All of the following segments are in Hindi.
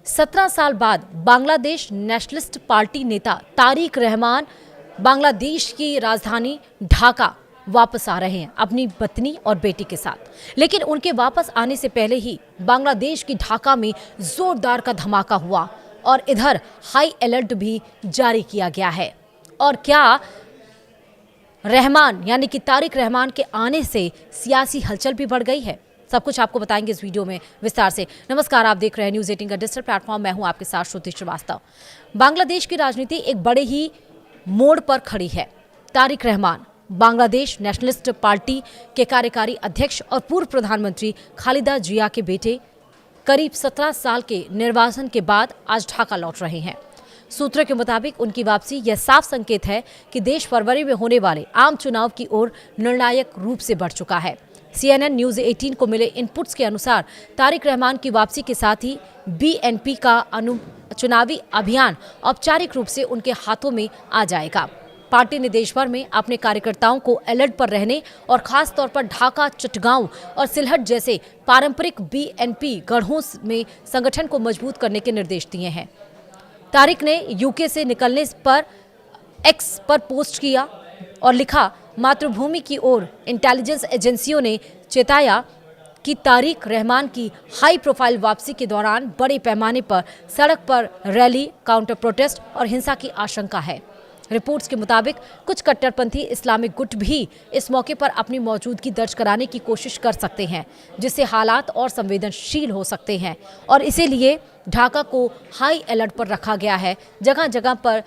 17 साल बाद बांग्लादेश नेशनलिस्ट पार्टी नेता तारिक रहमान बांग्लादेश की राजधानी ढाका वापस आ रहे हैं अपनी पत्नी और बेटी के साथ। लेकिन उनके वापस आने से पहले ही बांग्लादेश की ढाका में जोरदार का धमाका हुआ और इधर हाई अलर्ट भी जारी किया गया है। और क्या रहमान यानी कि तारिक रहमान के आने से सियासी हलचल भी बढ़ गई है? सब कुछ आपको बताएंगे इस वीडियो में विस्तार से। नमस्कार, आप देख रहे हैं न्यूज़ 18 का डिजिटल प्लेटफॉर्म। मैं हूं आपके साथ श्रुति श्रीवास्तव। बांग्लादेश की राजनीति एक बड़े ही मोड़ पर खड़ी है। तारिक रहमान बांग्लादेश नेशनलिस्ट पार्टी के कार्यकारी अध्यक्ष और पूर्व प्रधानमंत्री खालिदा जिया के बेटे करीब 17 साल के निर्वासन के बाद आज ढाका लौट रहे हैं। सूत्रों के मुताबिक उनकी वापसी यह साफ संकेत है कि देश फरवरी में होने वाले आम चुनाव की ओर निर्णायक रूप से बढ़ चुका है। CNN न्यूज़ 18 को मिले इनपुट्स के अनुसार तारिक रहमान की वापसी के साथ ही BNP का चुनावी अभियान औपचारिक रूप से उनके हाथों में आ जाएगा। पार्टी ने देश भर में अपने कार्यकर्ताओं को अलर्ट पर रहने और खास तौर पर ढाका, चटगांव और सिलहट जैसे पारंपरिक BNP गढ़ों में संगठन को मजबूत करने के निर्देश दिए हैं। तारिक ने UK से निकलने पर X पर पोस्ट किया और लिखा, मातृभूमि की ओर इंटेलिजेंस एजेंसियों ने चेताया कि तारिक रहमान की हाई प्रोफाइल वापसी के दौरान बड़े पैमाने पर सड़क पर रैली, काउंटर प्रोटेस्ट और हिंसा की आशंका है। रिपोर्ट्स के मुताबिक कुछ कट्टरपंथी इस्लामिक गुट भी इस मौके पर अपनी मौजूदगी दर्ज कराने की कोशिश कर सकते हैं, जिससे हालात और संवेदनशील हो सकते हैं और इसीलिए ढाका को हाई अलर्ट पर रखा गया है। जगह जगह पर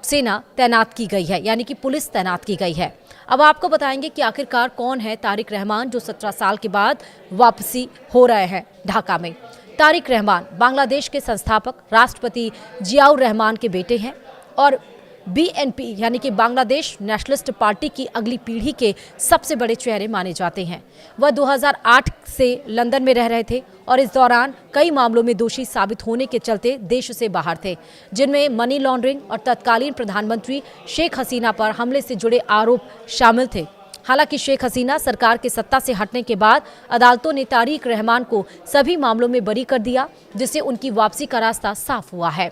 सेना तैनात की गई है, यानी कि पुलिस तैनात की गई है। अब आपको बताएंगे कि आखिरकार कौन है तारिक रहमान जो 17 साल के बाद वापसी हो रहे हैं ढाका में। तारिक रहमान बांग्लादेश के संस्थापक राष्ट्रपति जियाउर रहमान के बेटे हैं और BNP यानी कि बांग्लादेश नेशनलिस्ट पार्टी की अगली पीढ़ी के सबसे बड़े चेहरे माने जाते हैं। वह 2008 से लंदन में रह रहे थे और इस दौरान कई मामलों में दोषी साबित होने के चलते देश से बाहर थे, जिनमें मनी लॉन्ड्रिंग और तत्कालीन प्रधानमंत्री शेख हसीना पर हमले से जुड़े आरोप शामिल थे। हालांकि शेख हसीना सरकार के सत्ता से हटने के बाद अदालतों ने तारिक रहमान को सभी मामलों में बरी कर दिया, जिससे उनकी वापसी का रास्ता साफ हुआ है।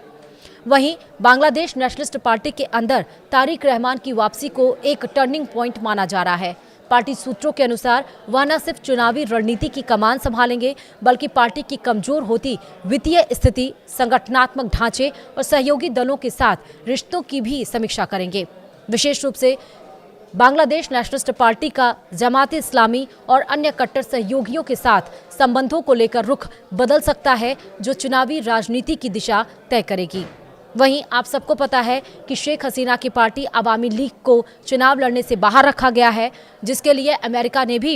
वहीं बांग्लादेश नेशनलिस्ट पार्टी के अंदर तारिक रहमान की वापसी को एक टर्निंग पॉइंट माना जा रहा है। पार्टी सूत्रों के अनुसार वह न सिर्फ चुनावी रणनीति की कमान संभालेंगे, बल्कि पार्टी की कमजोर होती वित्तीय स्थिति, संगठनात्मक ढांचे और सहयोगी दलों के साथ रिश्तों की भी समीक्षा करेंगे। विशेष रूप से बांग्लादेश नेशनलिस्ट पार्टी का जमात इस्लामी और अन्य कट्टर सहयोगियों के साथ संबंधों को लेकर रुख बदल सकता है, जो चुनावी राजनीति की दिशा तय करेगी। वहीं आप सबको पता है कि शेख हसीना की पार्टी अवामी लीग को चुनाव लड़ने से बाहर रखा गया है, जिसके लिए अमेरिका ने भी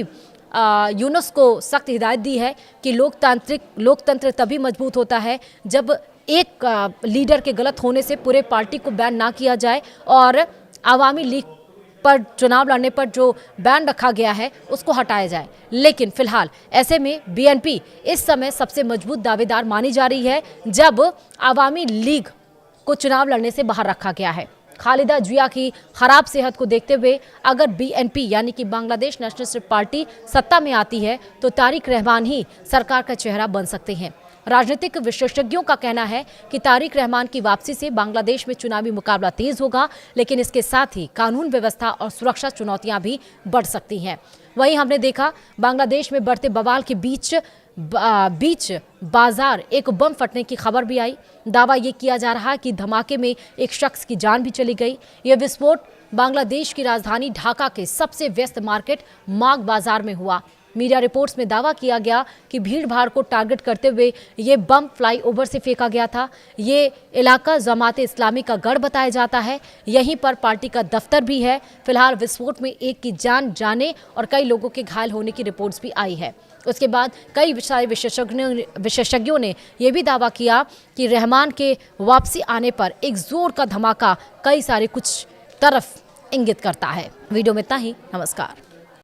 यूनुस को सख्त हिदायत दी है कि लोकतंत्र तभी मजबूत होता है जब एक लीडर के गलत होने से पूरे पार्टी को बैन ना किया जाए और अवामी लीग पर चुनाव लड़ने पर जो बैन रखा गया है उसको हटाया जाए। लेकिन फिलहाल ऐसे में BNP इस समय सबसे मजबूत दावेदार मानी जा रही है, जब अवामी लीग को चुनाव लड़ने से बाहर रखा गया है। खालिदा जिया की खराब सेहत को देखते हुए अगर BNP यानी कि बांग्लादेश नेशनलिस्ट पार्टी सत्ता में आती है तो तारिक रहमान ही सरकार का चेहरा बन सकते हैं। राजनीतिक विशेषज्ञों का कहना है कि तारिक रहमान की वापसी से बांग्लादेश में चुनावी मुकाबला तेज होगा, लेकिन इसके साथ ही कानून व्यवस्था और सुरक्षा चुनौतियां भी बढ़ सकती हैं। वहीं हमने देखा बांग्लादेश में बढ़ते बवाल के बीच बाजार एक बम फटने की खबर भी आई। दावा ये किया जा रहा है कि धमाके में एक शख्स की जान भी चली गई। यह विस्फोट बांग्लादेश की राजधानी ढाका के सबसे व्यस्त मार्केट माग बाजार में हुआ। मीडिया रिपोर्ट्स में दावा किया गया कि भीड़ भाड़ को टारगेट करते हुए ये बम फ्लाईओवर से फेंका गया था। ये इलाका जमात इस्लामी का गढ़ बताया जाता है। यहीं पर पार्टी का दफ्तर भी है। फिलहाल विस्फोट में एक की जान जाने और कई लोगों के घायल होने की रिपोर्ट्स भी आई है। उसके बाद कई विशेषज्ञों ने यह भी दावा किया कि रहमान के वापसी आने पर एक जोर का धमाका कई सारे कुछ तरफ इंगित करता है। वीडियो में इतना ही। नमस्कार।